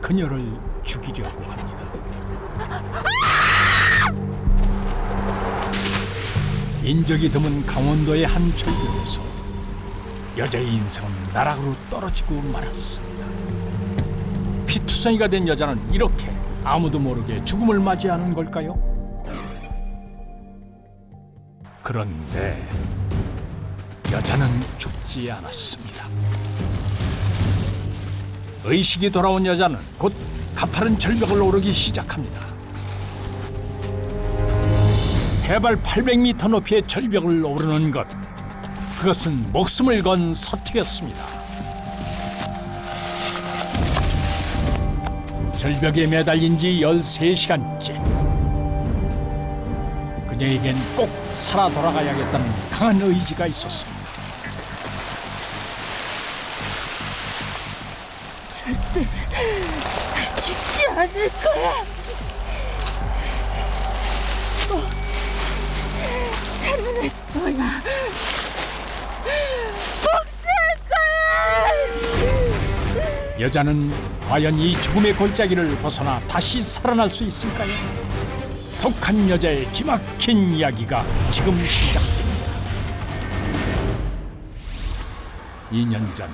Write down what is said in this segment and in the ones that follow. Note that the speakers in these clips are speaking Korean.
그녀를 죽이려고 합니다. 인적이 드문 강원도의 한 절벽에서 여자의 인생은 나락으로 떨어지고 말았습니다. 피투성이가 된 여자는 이렇게 아무도 모르게 죽음을 맞이하는 걸까요? 그런데 여자는 죽지 않았습니다. 의식이 돌아온 여자는 곧 가파른 절벽을 오르기 시작합니다. 해발 800m 높이의 절벽을 오르는 것, 그것은 목숨을 건 서투였습니다. 절벽에 매달린 지 13시간째. 그녀에겐 꼭 살아 돌아가야겠다는 강한 의지가 있었습니다. 절대 죽지 않을 거야. 살아날 거야. 복수할 거야. 여자는 과연 이 죽음의 골짜기를 벗어나 다시 살아날 수 있을까요? 독한 여자의 기막힌 이야기가 지금 시작됩니다. 2년 전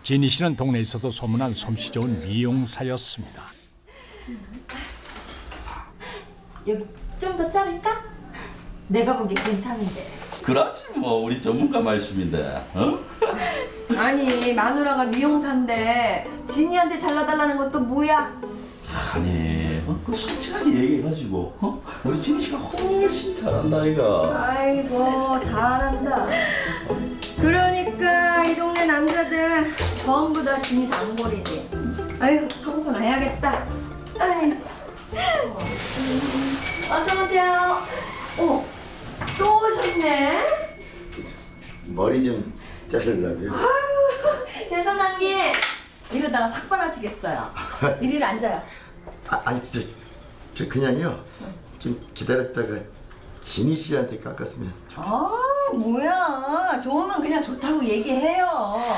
진희 씨는 동네에서도 소문난 솜씨 좋은 미용사였습니다. 여기 좀 더 자를까? 내가 보기 괜찮은데. 그렇지 뭐 우리 전문가 말씀인데. 어? 아니 마누라가 미용사인데 진이한테 잘라달라는 것도 뭐야? 아니 그 솔직하게 얘기해가지고 우리 진희 씨가 훨씬 잘한다 이가. 아이고 잘한다. 그러니까 이 동네 남자들 전부 다 진이 단골이지. 아유 청소나 해야겠다. 아이. 어서 오세요. 또 오셨네. 머리 좀 자르려고요. 제 사장님 이러다가 삭발하시겠어요. 이리로 앉아요. 아니 저 그냥요. 좀 기다렸다가 진희 씨한테 깎았으면. 아 뭐야 좋으면 그냥 좋다고 얘기해요.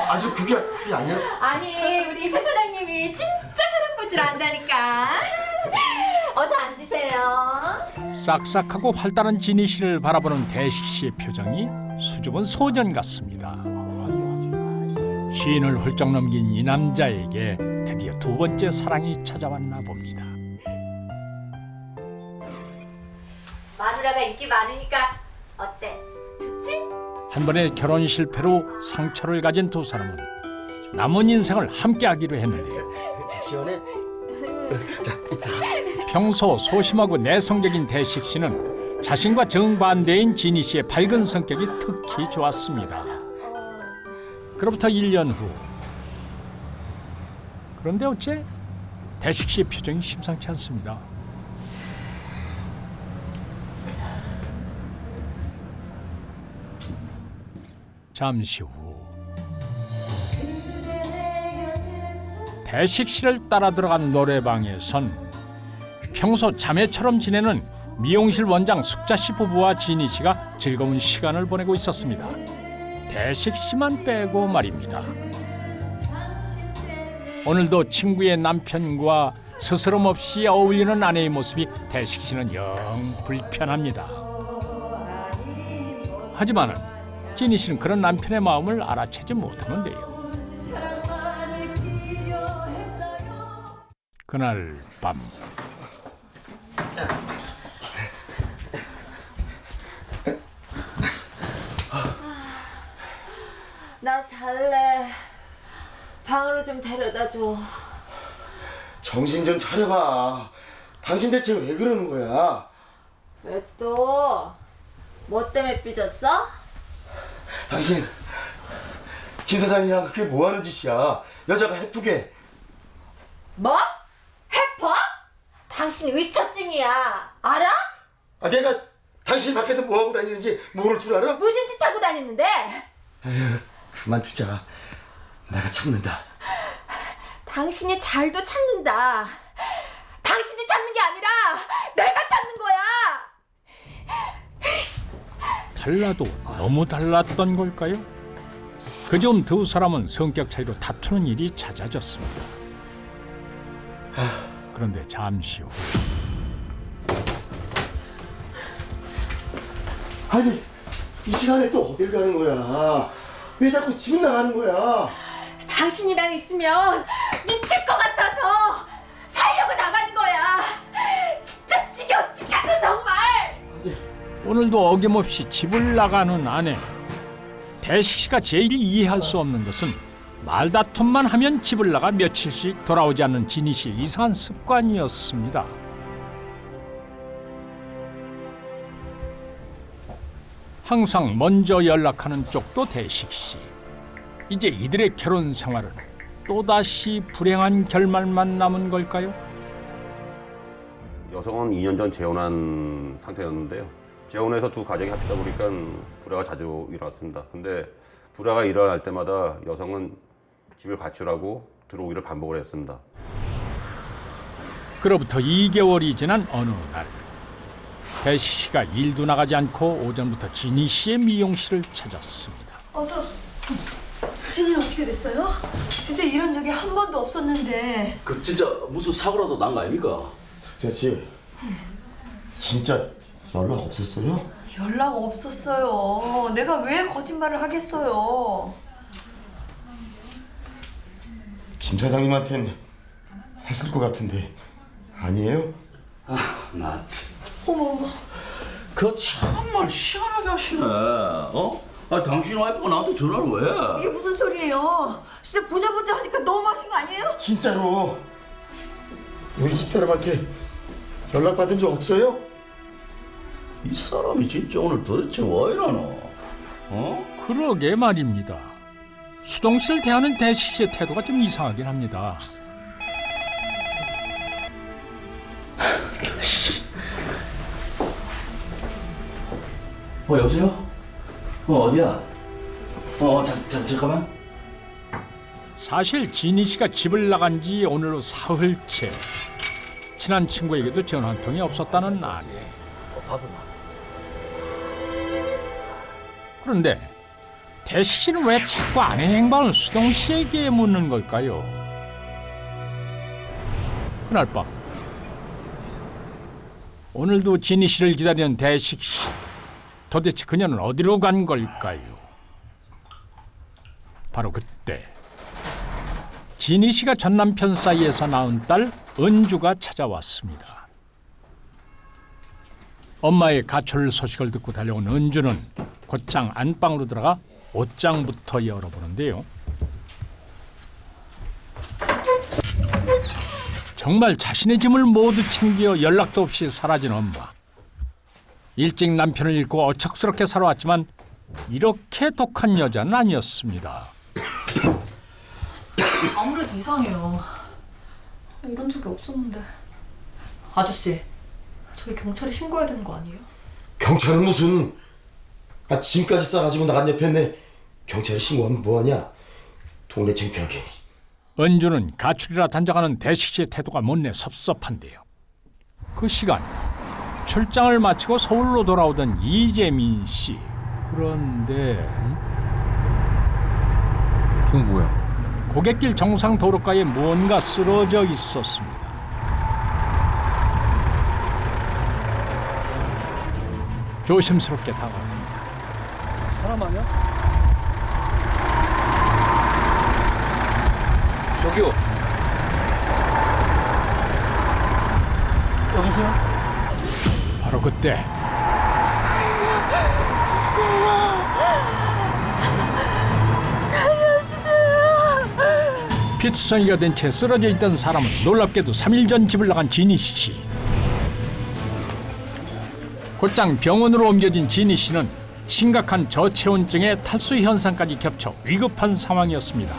아주 그게 아니라. 아니 우리 최 사장님이 진짜 사랑보질 안다니까. 어서 앉으세요. 싹싹하고 활달한 진희 씨를 바라보는 대식 씨의 표정이 수줍은 소년 같습니다. 쉰을 훌쩍 넘긴 이 남자에게 드디어 두 번째 사랑이 찾아왔나 봅니다. 마누라가 인기 많으니까 어때? 좋지? 한 번의 결혼 실패로 상처를 가진 두 사람은 남은 인생을 함께하기로 했는데요. 시원해. 자, 평소 소심하고 내성적인 대식 씨는 자신과 정반대인 진희 씨의 밝은 성격이 특히 좋았습니다. 그로부터 1년 후. 그런데 어째 대식 씨의 표정이 심상치 않습니다. 잠시 후 대식 씨를 따라 들어간 노래방에선 평소 자매처럼 지내는 미용실 원장 숙자 씨 부부와 진희 씨가 즐거운 시간을 보내고 있었습니다. 대식 씨만 빼고 말입니다. 오늘도 친구의 남편과 스스럼 없이 어울리는 아내의 모습이 대식 씨는 영 불편합니다. 하지만 진희 씨는 그런 남편의 마음을 알아채지 못하는데요. 그날 밤 나 잘래. 방으로 좀 데려다 줘. 정신 좀 차려봐. 당신 대체 왜 그러는 거야? 왜 또? 뭐 때문에 삐졌어? 당신 김 사장이랑 그게 뭐 하는 짓이야? 여자가 해프게. 뭐? 해퍼? 당신 위처증이야. 알아? 아 내가 당신 밖에서 뭐 하고 다니는지 모를 줄 알아? 무슨 짓 하고 다니는데? 에휴, 그만두자. 내가 참는다. 당신이 잘도 참는다. 당신이 참는 게 아니라 내가 참는 거야. 달라도 너무 달랐던 걸까요? 그즈음 두 사람은 성격 차이로 다투는 일이 잦아졌습니다. 그런데 잠시 후 아니 이 시간에 또 어딜 가는 거야? 왜 자꾸 집을 나가는 거야? 당신이랑 있으면 미칠 것 같아서 살려고 나가는 거야. 진짜 지겨워 죽겠어 정말. 오늘도 어김없이 집을 나가는 아내. 대식 씨가 제일 이해할 수 없는 것은 말다툼만 하면 집을 나가 며칠씩 돌아오지 않는 진희 씨의 이상한 습관이었습니다. 항상 먼저 연락하는 쪽도 대식 씨. 이제 이들의 결혼 생활은 또다시 불행한 결말만 남은 걸까요? 여성은 2년 전 재혼한 상태였는데요. 재혼해서 두 가정이 합치다 보니까 불화가 자주 일어났습니다. 근데 불화가 일어날 때마다 여성은 집을 가출하고 들어오기를 반복을 했습니다. 그로부터 2개월이 지난 어느 날 대식 씨가 일도 나가지 않고 오전부터 진희 씨의 미용실을 찾았습니다. 어서. 진이는 어떻게 됐어요? 진짜 이런 적이 한 번도 없었는데. 그 진짜 무슨 사고라도 난 거 아닙니까? 숙자 씨, 진짜 연락 없었어요? 연락 없었어요. 내가 왜 거짓말을 하겠어요? 김 사장님한텐 했을 것 같은데 아니에요? 나 참. 어머머. 그거 참말 희한하게 하시네. 어? 아 당신 와이프가 나한테 전화를 왜? 이게 무슨 소리예요? 진짜 보자 하니까 너무 하신 거 아니에요? 진짜로 우리 집사람한테 연락받은 적 없어요? 이 사람이 진짜 오늘 도대체 왜 이러노? 어? 그러게 말입니다. 수동 씨를 대하는 대식 씨의 태도가 좀 이상하긴 합니다. 여보세요? 어디야? 잠깐만. 사실 진희 씨가 집을 나간 지 오늘로 사흘째. 친한 친구에게도 전화 한 통이 없었다는 아내. 그런데 대식 씨는 왜 자꾸 아내 행방을 수동 씨에게 묻는 걸까요? 그날 밤 오늘도 진희 씨를 기다리는 대식 씨. 도대체 그녀는 어디로 간 걸까요? 바로 그때 진희 씨가 전 남편 사이에서 낳은 딸 은주가 찾아왔습니다. 엄마의 가출 소식을 듣고 달려온 은주는 곧장 안방으로 들어가 옷장부터 열어보는데요. 정말 자신의 짐을 모두 챙겨 연락도 없이 사라진 엄마. 일찍 남편을 잃고 어척스럽게 살아왔지만 이렇게 독한 여자는 아니었습니다. 아무래도 이상해요. 이런 적이 없었는데. 아저씨, 저희 경찰에 신고해야 되는 거 아니에요? 경찰은 무슨 짐까지 싸가지고 나간 옆에 경찰에 신고하면 뭐하냐? 동네 창피하게. 은주는 가출이라 단정하는 대식 씨의 태도가 못내 섭섭한데요. 그 시간 출장을 마치고 서울로 돌아오던 이재민 씨. 그런데 저건 뭐야? 고갯길 정상 도로가에 무언가 쓰러져 있었습니다. 조심스럽게 다가갑니다. 사람 아니야? 저기요. 여보세요? 바로 그때 피투성이가 된 채 쓰러져 있던 사람은 놀랍게도 3일 전 집을 나간 진희 씨. 곧장 병원으로 옮겨진 진희 씨는 심각한 저체온증에 탈수 현상까지 겹쳐 위급한 상황이었습니다.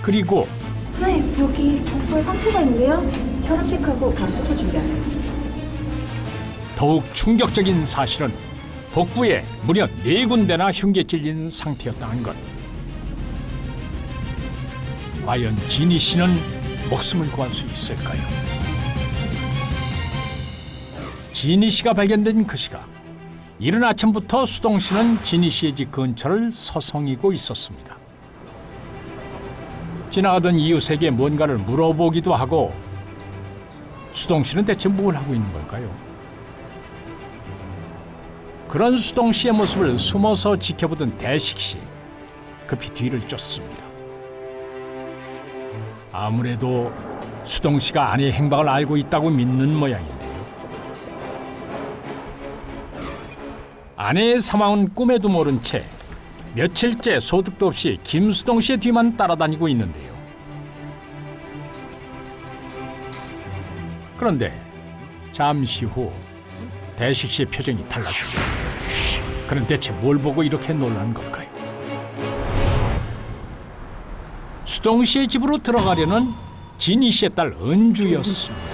그리고 선생님 여기 복부에 상처가 있는데요. 혈압 체크하고 바로 수술 준비하세요. 더욱 충격적인 사실은 복부에 무려 4군데나 흉기에 찔린 상태였다는 것. 과연 진희 씨는 목숨을 구할 수 있을까요? 진희 씨가 발견된 그 시각, 이른 아침부터 수동 씨는 진희 씨의 집 근처를 서성이고 있었습니다. 지나가던 이웃에게 뭔가를 물어보기도 하고 수동 씨는 대체 뭘 하고 있는 걸까요? 그런 수동 씨의 모습을 숨어서 지켜보던 대식 씨 급히 뒤를 쫓습니다. 아무래도 수동 씨가 아내의 행방을 알고 있다고 믿는 모양인데요. 아내의 사망은 꿈에도 모른 채 며칠째 소득도 없이 김수동 씨의 뒤만 따라다니고 있는데요. 그런데 잠시 후 대식 씨의 표정이 달라집니다. 그는 대체 뭘 보고 이렇게 놀라는 걸까요? 수동 씨의 집으로 들어가려는 진희 씨의 딸 은주였습니다.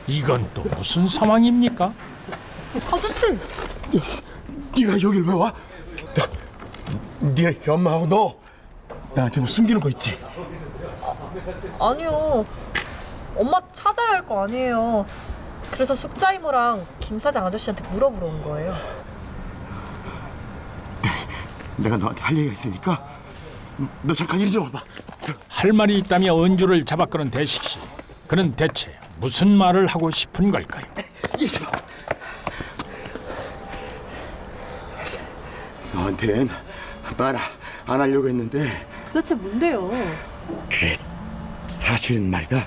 이건 또 무슨 상황입니까? 아저씨! 네가 여길 왜 와? 네 엄마하고 너 나한테 뭐 숨기는 거 있지? 아니요. 엄마 찾아야 할 거 아니에요. 그래서 숙자 이모랑 김 사장 아저씨한테 물어보러 온 거예요. 내가 너한테 할 얘기가 있으니까 너 잠깐 이리 좀 와봐. 할 말이 있다며 은주를 잡아끄는 대식 씨. 그는 대체 무슨 말을 하고 싶은 걸까요? 이리 좀 와. 너한텐 말 안 하려고 했는데 도대체 뭔데요? 사실은 말이다.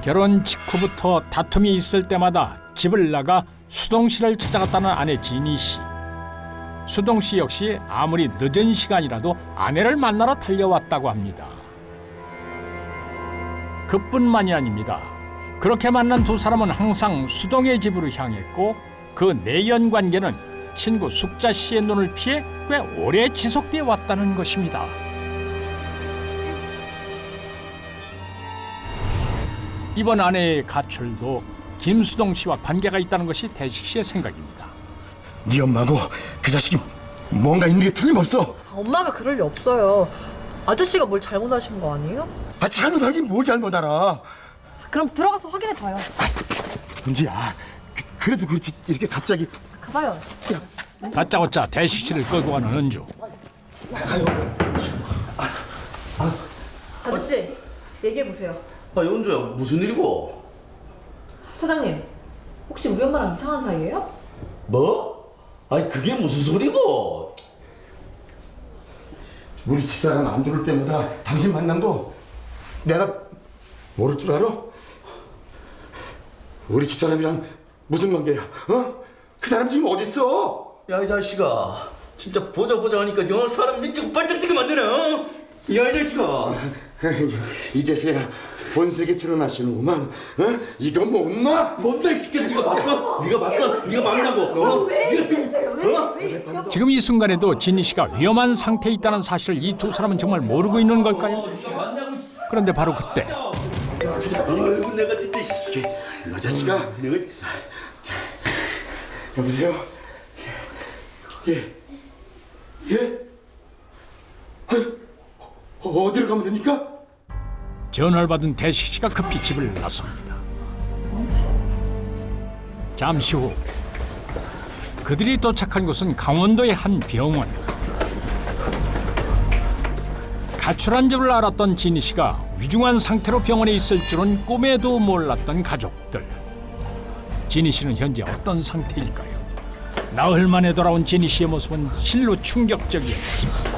결혼 직후부터 다툼이 있을 때마다 집을 나가 수동 씨를 찾아갔다는 아내 진희 씨. 수동 씨 역시 아무리 늦은 시간이라도 아내를 만나러 달려왔다고 합니다. 그뿐만이 아닙니다. 그렇게 만난 두 사람은 항상 수동의 집으로 향했고 그 내연 관계는 친구 숙자 씨의 눈을 피해 꽤 오래 지속되어 왔다는 것입니다. 이번 아내의 가출도 김수동 씨와 관계가 있다는 것이 대식 씨의 생각입니다. 네 엄마하고 그 자식이 뭔가 있는 게 틀림없어. 엄마가 그럴 리 없어요. 아저씨가 뭘 잘못하신 거 아니에요? 아 잘못하긴 뭘 잘못 알아. 그럼 들어가서 확인해 봐요. 은지야 그래도 그렇지 이렇게 갑자기 가봐요. 다짜고짜 대식 씨를 끌고 가는 은주. 아저씨, 얘기해 보세요. 아 연주야 무슨 일이고? 사장님, 혹시 우리 엄마랑 이상한 사이예요? 뭐? 아니 그게 무슨 소리고? 우리 집사람 안 들어올 때마다 당신 만난 거 내가 모를 줄 알아? 우리 집사람이랑 무슨 관계야? 어? 그 사람 지금 어디 있어? 야 이 자식아 진짜 보자 하니까 너 사람 미치고 반짝 뛰게 만드네 어? 야 이 자식아 이제서야 본색이 드러나시는구만. 어? 이건 못나? 뭔데 이 새끼야 네가 봤어? 네가 봤어? 네가 막냐고 어? 네가 지금 지금 이 순간에도 진희 씨가 위험한 상태에 있다는 사실을 이 두 사람은 정말 모르고 있는 걸까요? 그런데 바로 그때 아이고 내가 진짜 너 자식아. 내가 여보세요? 예? 예? 어디로 가면 됩니까? 전화를 받은 대식 씨가 급히 집을 나섭니다. 잠시 후 그들이 도착한 곳은 강원도의 한 병원. 가출한 줄을 알았던 진희 씨가 위중한 상태로 병원에 있을 줄은 꿈에도 몰랐던 가족들. 진희 씨는 현재 어떤 상태일까요? 나흘 만에 돌아온 진희 씨의 모습은 실로 충격적이었습니다.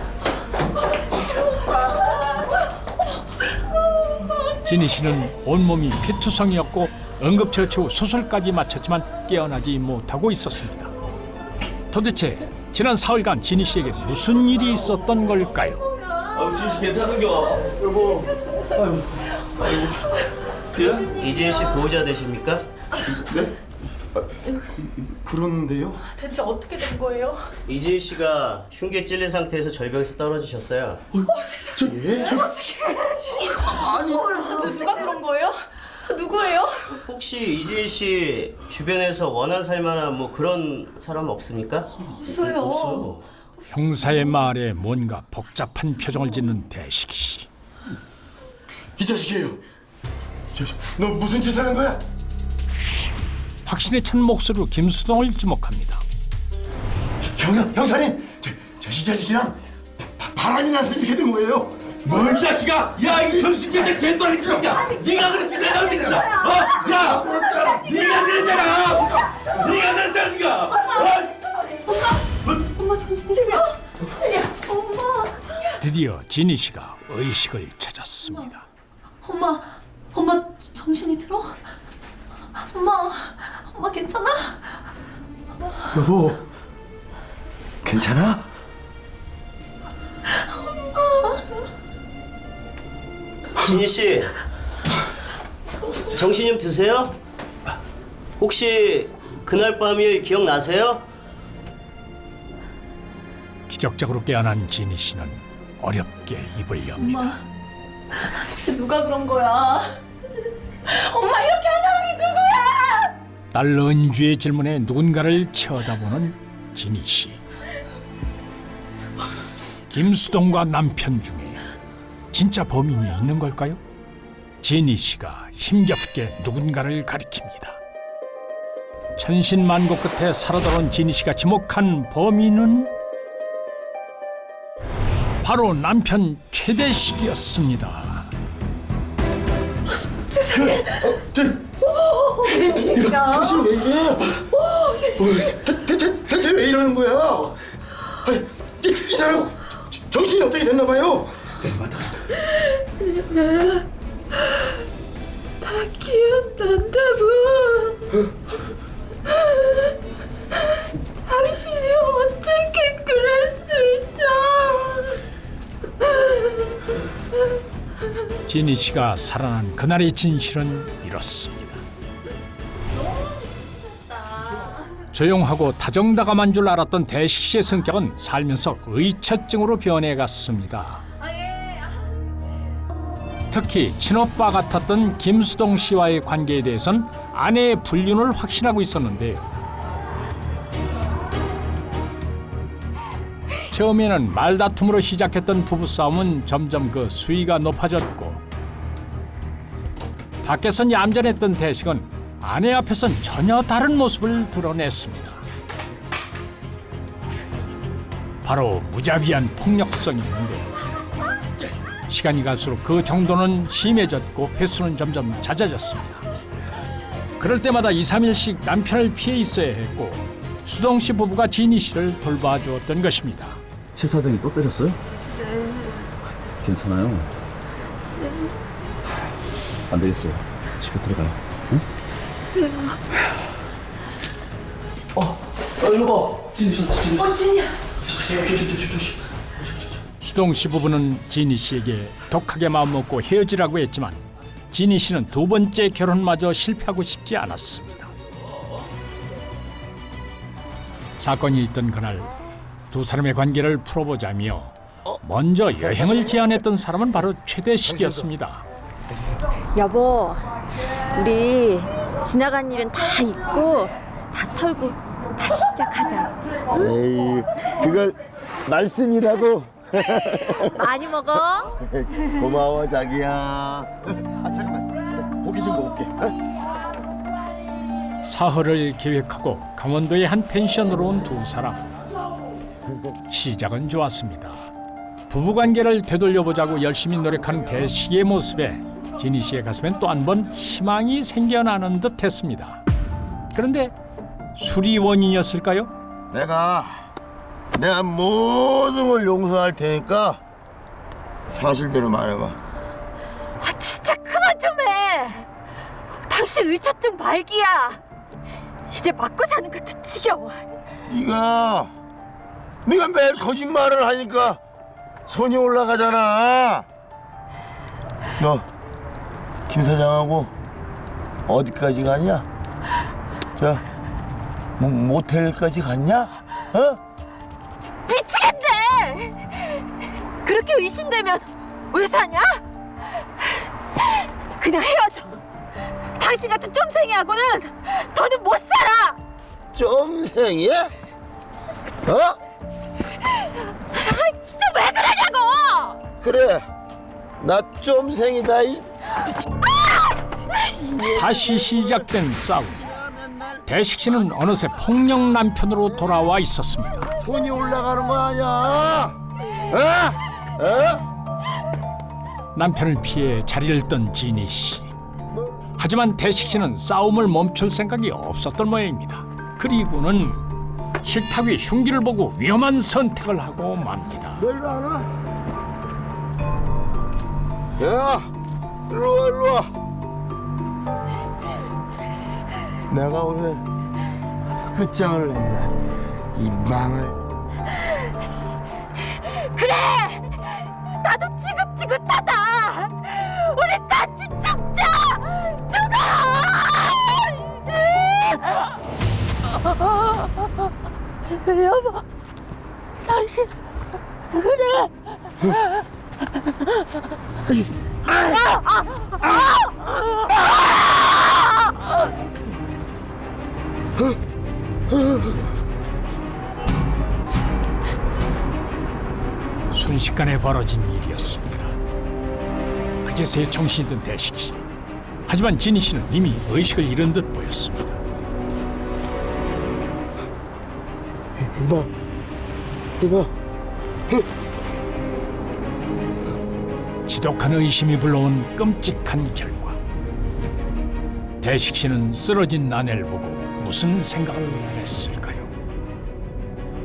진희 씨는 온몸이 피투성이었고 응급처치 후 수술까지 마쳤지만 깨어나지 못하고 있었습니다. 도대체 지난 사흘간 진희 씨에게 무슨 일이 있었던 걸까요? 아유 진씨 괜찮은겨? 여보 아이고 이진 씨 보호자 되십니까? 네? 그런데요? 대체 어떻게 된 거예요? 이진 씨가 흉기에 찔린 상태에서 절벽에서 떨어지셨어요. 저 예? 누가 그런 거예요? 누구예요? 혹시 이진 씨 주변에서 원한 살만한 뭐 그런 사람 없습니까? 없어요. 없어. 형사의 말에 뭔가 복잡한 표정을 짓는 대식 씨. 이 자식이에요. 너 무슨 짓을 한 거야? 확신에 찬 목소리로 김수동을 지목합니다. 형사님, 저 이 자식이랑 바람이 나서 이렇게 된 거예요. 뭘 이 자식아! 야, 이 정신병자 개또라이 새끼야! 네가 그랬지, 내가 그랬어! 야! 네가 그랬잖아! 네가 그랬잖아, 네가! 엄마 정신이 진이야 엄마 드디어 진희 씨가 의식을 찾았습니다. 엄마 정신이 들어? 엄마 괜찮아? 여보, 괜찮아? 진희 씨, 정신 좀 드세요? 혹시 그날 밤 일 기억나세요? 기적적으로 깨어난 진희 씨는 어렵게 입을 엽니다. 대체 누가 그런 거야? 엄마 이렇게 한 사람이 누구야? 딸 은주의 질문에 누군가를 쳐다보는 진희 씨. 김수동과 남편 중에 진짜 범인이 있는 걸까요? 진희 씨가 힘겹게 누군가를 가리킵니다. 천신만고 끝에 살아돌아온 진희 씨가 지목한 범인은 바로 남편 최대식이었습니다. 당신 왜 이래? 대체 왜 이러는 거야? 아니, 이 사람 정신이 어떻게 됐나 봐요? 다 기억난다고. 당신이 어떻게 그럴 수 있어? 진희 씨가 살아난 그날의 진실은 이렇습니다. 조용하고 다정다감한 줄 알았던 대식 씨의 성격은 살면서 의처증으로 변해갔습니다. 특히 친오빠 같았던 김수동 씨와의 관계에 대해선 아내의 불륜을 확신하고 있었는데요. 처음에는 말다툼으로 시작했던 부부싸움은 점점 그 수위가 높아졌고 밖에선 얌전했던 대식은 아내 앞에선 전혀 다른 모습을 드러냈습니다. 바로 무자비한 폭력성이었는데요. 시간이 갈수록 그 정도는 심해졌고 횟수는 점점 잦아졌습니다. 그럴 때마다 2, 3일씩 남편을 피해 있어야 했고 수동 씨 부부가 진희 씨를 돌봐주었던 것입니다. 최 사장이 또 때렸어요? 네. 괜찮아요? 네. 안 되겠어요. 집에 들어가요. 응? 여보, 진이 있었어. 진이야. 조심. 수동 씨 부부는 진희 씨에게 독하게 마음먹고 헤어지라고 했지만 진희 씨는 두 번째 결혼마저 실패하고 싶지 않았습니다. 사건이 있던 그날 두 사람의 관계를 풀어보자며 먼저 여행을 제안했던 사람은 바로 최대식이었습니다. 여보, 우리 지나간 일은 다 잊고 다 털고 다시 시작하자. 에이, 그걸 말씀이라고. 많이 먹어. 고마워 자기야. 아 잠깐만, 고기 좀 먹을게. 사흘을 계획하고 강원도의 한 펜션으로 온 두 사람. 시작은 좋았습니다. 부부관계를 되돌려보자고 열심히 노력하는 대식의 모습에 진희 씨의 가슴엔 또 한 번 희망이 생겨나는 듯했습니다. 그런데 술이 원인이었을까요? 내가 모든 걸 용서할 테니까 사실대로 말해봐. 아, 진짜 그만 좀 해. 당신 의처증 말기야. 이제 맞고 사는 것도 지겨워. 네가 매일 거짓말을 하니까 손이 올라가잖아. 너 김 사장하고 어디까지 가냐? 모텔까지 갔냐? 미치겠네. 그렇게 의심되면 왜 사냐? 그냥 헤어져. 당신 같은 쫌생이하고는 더는 못 살아. 쫌생이야? 진짜 왜 그러냐고. 그래, 나 쫌생이다. 다시 시작된 싸움. 대식 씨는 어느새 폭력 남편으로 돌아와 있었습니다. 손이 올라가는 거 아니야? 남편을 피해 자리를 뜬 진희 씨. 하지만 대식 씨는 싸움을 멈출 생각이 없었던 모양입니다. 그리고는 식탁 위 흉기를 보고 위험한 선택을 하고 맙니다. 너 일로 안 와? 야, 일로 와. 내가 오늘 끝장을 낸다. 이 망을. 그래! 나도 지긋지긋하다! 우리 같이 죽자! 죽어! 여보, 당신 그래! 순식간에 벌어진 일이었습니다. 그제서야 정신이 든 대식 씨. 하지만 진희 씨는 이미 의식을 잃은 듯 보였습니다. 이봐. 지독한 의심이 불러온 끔찍한 결과. 대식 씨는 쓰러진 아내를 보고 무슨 생각을 했을까요?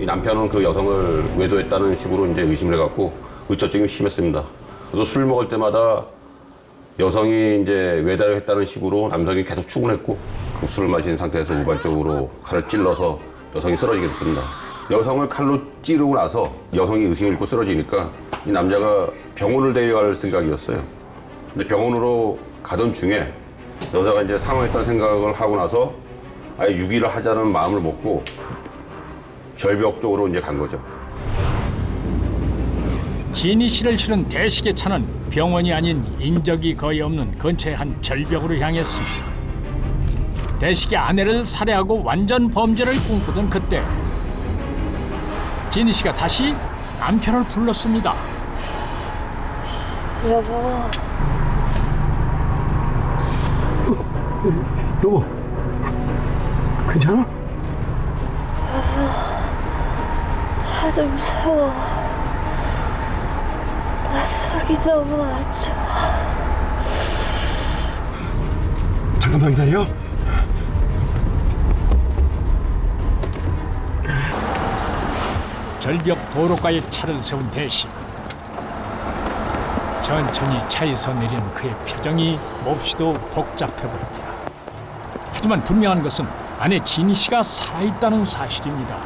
이 남편은 그 여성을 외도했다는 식으로 이제 의심을 해갖고 의처증이 심했습니다. 그래서 술 먹을 때마다 여성이 이제 외도를 했다는 식으로 남성이 계속 추궁했고 그 술을 마신 상태에서 우발적으로 칼을 찔러서 여성이 쓰러지게 됐습니다. 여성을 칼로 찌르고 나서 여성이 의식을 잃고 쓰러지니까 이 남자가 병원을 데려갈 생각이었어요. 근데 병원으로 가던 중에 여자가 이제 사망했다는 생각을 하고 나서 아예 유기를 하자는 마음을 먹고 절벽 쪽으로 이제 간 거죠. 진희 씨를 실은 대식의 차는 병원이 아닌 인적이 거의 없는 근처의 한 절벽으로 향했습니다. 대식의 아내를 살해하고 완전 범죄를 꿈꾸던 그때 진희 씨가 다시 남편을 불렀습니다. 여보, 여보, 괜찮아? 차 좀 세워. 나 속이 너무 안 좋아. 잠깐만 기다려. 절벽 도로가에 차를 세운 대식. 천천히 차에서 내리는 그의 표정이 몹시도 복잡해 보입니다. 하지만 분명한 것은 아내 진희 씨가 살아있다는 사실입니다.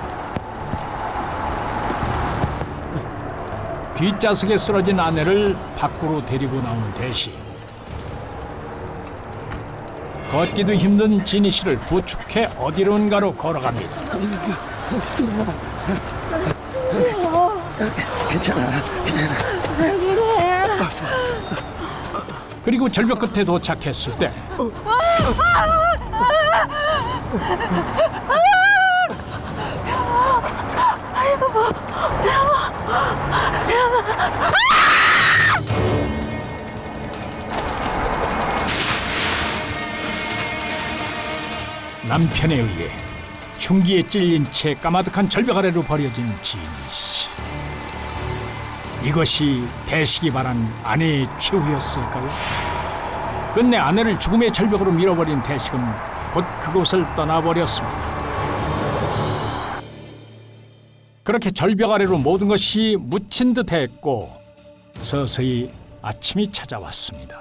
뒷좌석에 쓰러진 아내를 밖으로 데리고 나온 대식. 걷기도 힘든 진희 씨를 부축해 어디론가로 걸어갑니다. 괜찮아. 왜 그래? 그리고 절벽 끝에 도착했을 때 남편에 의해 흉기에 찔린 채 까마득한 절벽 아래로 버려진 진희 씨. 이것이 대식이 바란 아내의 최후였을까요? 끝내 아내를 죽음의 절벽으로 밀어버린 대식은 곧 그곳을 떠나버렸습니다. 그렇게 절벽 아래로 모든 것이 묻힌 듯했고 서서히 아침이 찾아왔습니다.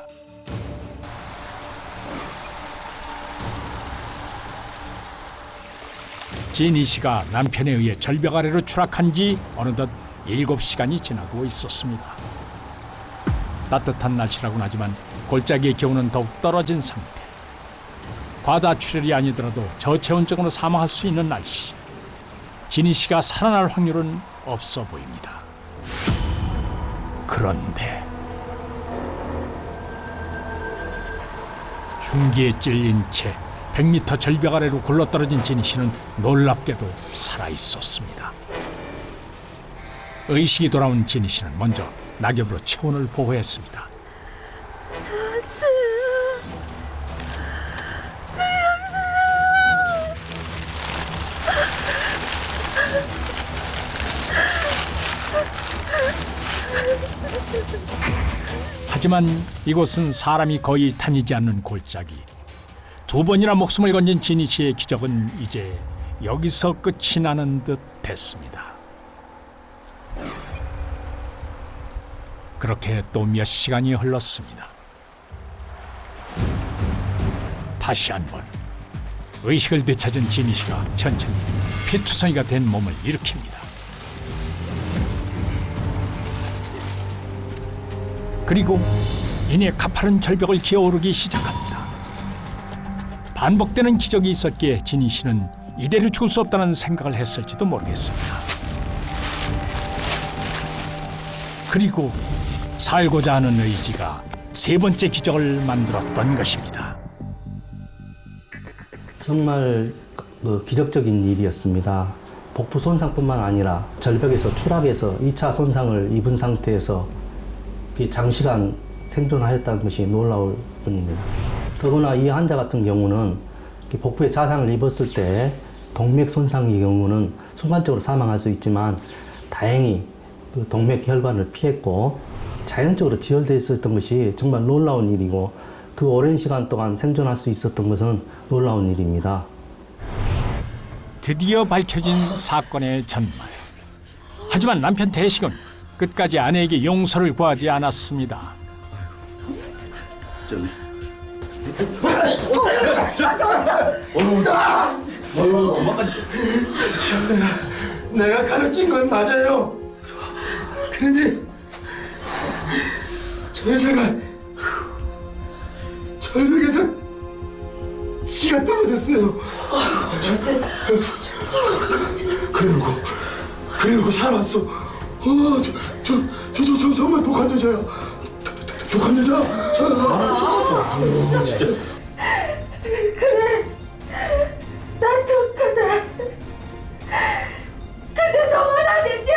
진희 씨가 남편에 의해 절벽 아래로 추락한 지 어느덧 7시간이 지나고 있었습니다. 따뜻한 날씨라고는 하지만 골짜기의 기온은 더욱 떨어진 상태. 과다출혈이 아니더라도 저체온증으로 사망할 수 있는 날씨. 진희 씨가 살아날 확률은 없어 보입니다. 그런데 흉기에 찔린 채 100m 절벽 아래로 굴러떨어진 진희 씨는 놀랍게도 살아있었습니다. 의식이 돌아온 진희 씨는 먼저 낙엽으로 체온을 보호했습니다. 하지만 이곳은 사람이 거의 다니지 않는 골짜기. 2번이나 목숨을 건진 진희 씨의 기적은 이제 여기서 끝이 나는 듯 됐습니다. 그렇게 또 몇 시간이 흘렀습니다. 다시 한번 의식을 되찾은 진희 씨가 천천히 피투성이가 된 몸을 일으킵니다. 그리고 이내 가파른 절벽을 기어오르기 시작합니다. 반복되는 기적이 있었기에 진희 씨는 이대로 죽을 수 없다는 생각을 했을지도 모르겠습니다. 그리고 살고자 하는 의지가 3번째 기적을 만들었던 것입니다. 정말 기적적인 일이었습니다. 복부 손상뿐만 아니라 절벽에서 추락해서 2차 손상을 입은 상태에서 장시간 생존하였다는 것이 놀라울 뿐입니다. 더구나 이 환자 같은 경우는 복부에 자상을 입었을 때 동맥 손상의 경우는 순간적으로 사망할 수 있지만 다행히 그 동맥 혈관을 피했고 자연적으로 지혈되어 있었던 것이 정말 놀라운 일이고 그 오랜 시간 동안 생존할 수 있었던 것은 놀라운 일입니다. 드디어 밝혀진 사건의 전말. 하지만 남편 대식은 끝까지 아내에게 용서를 구하지 않았습니다. 내가 가르친 건 맞아요. 그런데 저 여자가 절벽에서 치가 떨어졌어요. 그러고 살았어. 저 정말 독한 여자야. 독한 여자. 진짜. 그래, 난 독하다. 근데 너만 아니냐?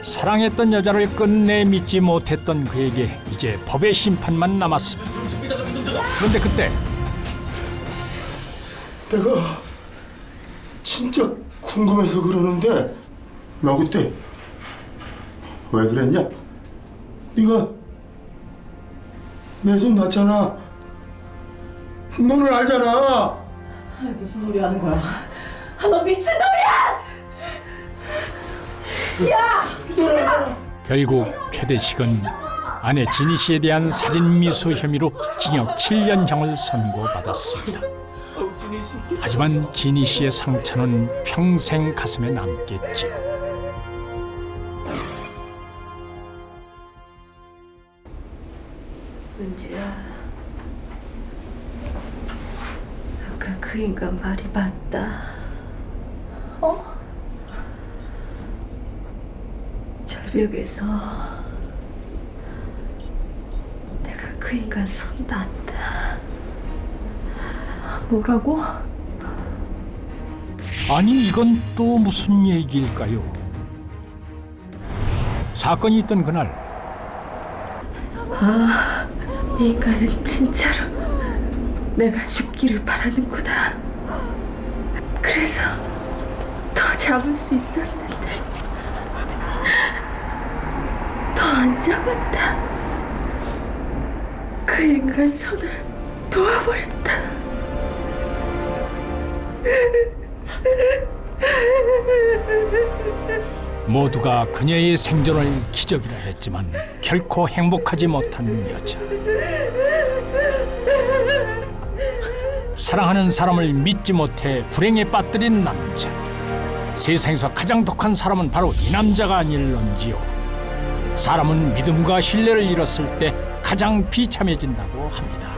사랑했던 여자를 끝내 믿지 못했던 그에게 이제 법의 심판만 남았습니다. 그런데 그때 내가 진짜 궁금해서 그러는데 너 그때 왜 그랬냐? 네가 내 손 놨잖아. 너는 알잖아. 무슨 소리 하는 거야? 너 미친놈이야! 결국 최대식은 아내 진희 씨에 대한 살인 미수 혐의로 징역 7년형을 선고받았습니다. 하지만 진희 씨의 상처는 평생 가슴에 남겠지요. 은주야, 아까 그 인간 말이 맞다. 절벽에서 내가 그 인간 손 놨다. 뭐라고? 아니 이건 또 무슨 얘기일까요? 사건이 있던 그날 이 인간은 진짜로 내가 죽기를 바라는구나. 그래서 더 잡을 수 있었는데 더 안 잡았다. 그 인간 손을 놓아버렸다. 모두가 그녀의 생존을 기적이라 했지만 결코 행복하지 못한 여자. 사랑하는 사람을 믿지 못해 불행에 빠뜨린 남자. 세상에서 가장 독한 사람은 바로 이 남자가 아닐런지요. 사람은 믿음과 신뢰를 잃었을 때 가장 비참해진다고 합니다.